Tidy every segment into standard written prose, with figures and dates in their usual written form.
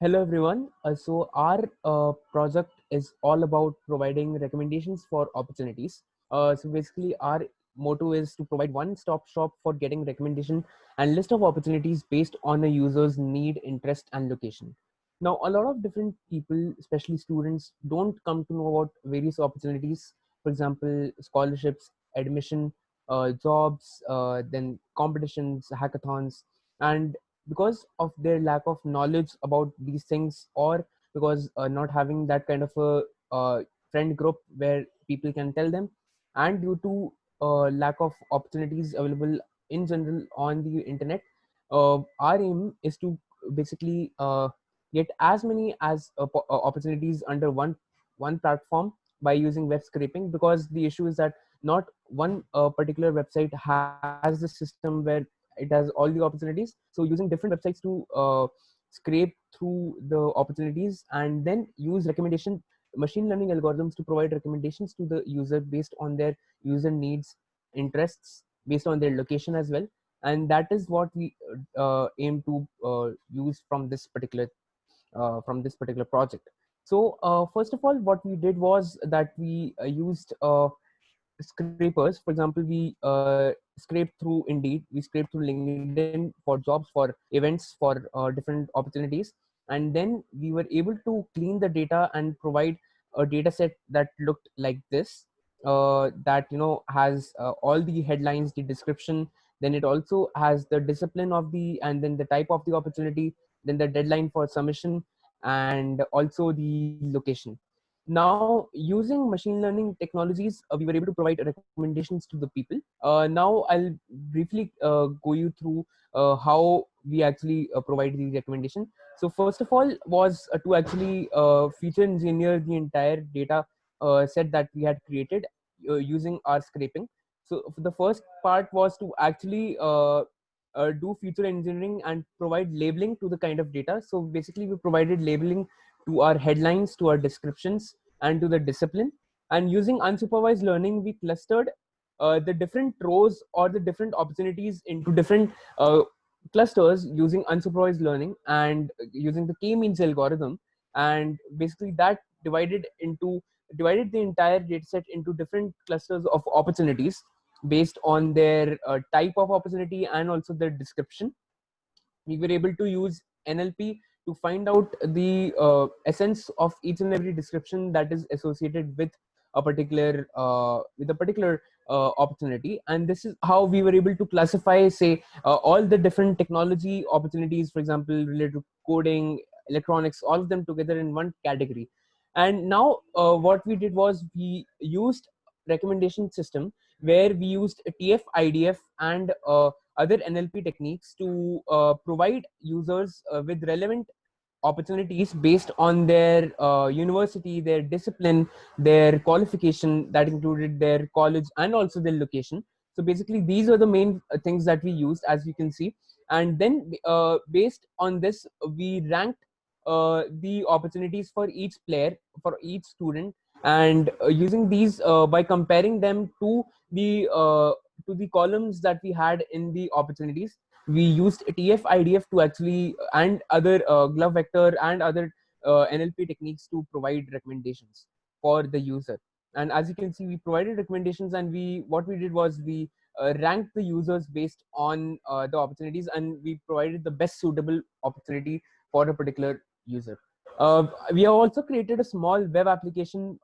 Hello everyone. So our project is all about providing recommendations for opportunities. So basically, our motto is to provide one-stop shop for getting recommendation and list of opportunities based on a user's need, interest, and location. Now, a lot of different people, especially students, don't come to know about various opportunities. For example, scholarships, admission, jobs, then competitions, hackathons, and because of their lack of knowledge about these things, or because not having that kind of a friend group where people can tell them, and due to lack of opportunities available in general on the internet, our aim is to basically get as many as opportunities under one platform by using web scraping, because the issue is that not one particular website has the system where it has all the opportunities. So using different websites to scrape through the opportunities and then use recommendation machine learning algorithms to provide recommendations to the user based on their user needs, interests, based on their location as well. And that is what we aim to use from this particular project. So first of all, what we did was that we used scrapers. For example, we scrape through Indeed, we scrape through LinkedIn for jobs, for events, for different opportunities, and then we were able to clean the data and provide a data set that looked like this, that has all the headlines, the description, then it also has the discipline of the, and then the type of the opportunity, then the deadline for submission, and also the location. Now, using machine learning technologies, we were able to provide recommendations to the people. Now, I'll briefly go you through how we actually provide the recommendation. So, first of all, was to actually feature engineer the entire data set that we had created using our scraping. So, the first part was to actually do feature engineering and provide labeling to the kind of data. So, basically, we provided labeling to our headlines, to our descriptions, and to the discipline. And using unsupervised learning, we clustered the different rows or the different opportunities into different clusters using unsupervised learning and using the k-means algorithm. And basically, that divided the entire dataset into different clusters of opportunities based on their type of opportunity and also their description. We were able to use NLP to find out the essence of each and every description that is associated with a particular opportunity. And this is how we were able to classify, say, all the different technology opportunities, for example, related to coding, electronics, all of them together in one category. And now what we did was we used recommendation system where we used TF, IDF, and other NLP techniques to provide users with relevant opportunities based on their university, their discipline, their qualification, that included their college and also their location. So basically, these are the main things that we used, as you can see. And then based on this, we ranked the opportunities for each player, for each student, and using these by comparing them to the columns that we had in the opportunities. We used TF, IDF to actually, and other glove vector and other NLP techniques to provide recommendations for the user. And as you can see, we provided recommendations, and we what we did was we ranked the users based on the opportunities, and we provided the best suitable opportunity for a particular user. We have also created a small web application.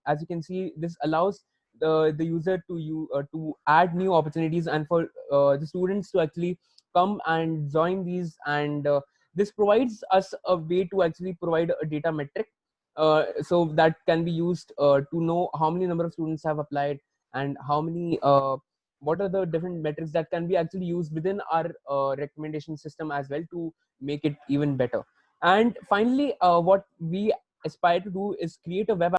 As you can see, this allows the user to add new opportunities, and for the students to actually come and join these. And this provides us a way to actually provide a data metric, so that can be used to know how many number of students have applied, and how many what are the different metrics that can be actually used within our recommendation system as well to make it even better. And finally, what we aspire to do is create a web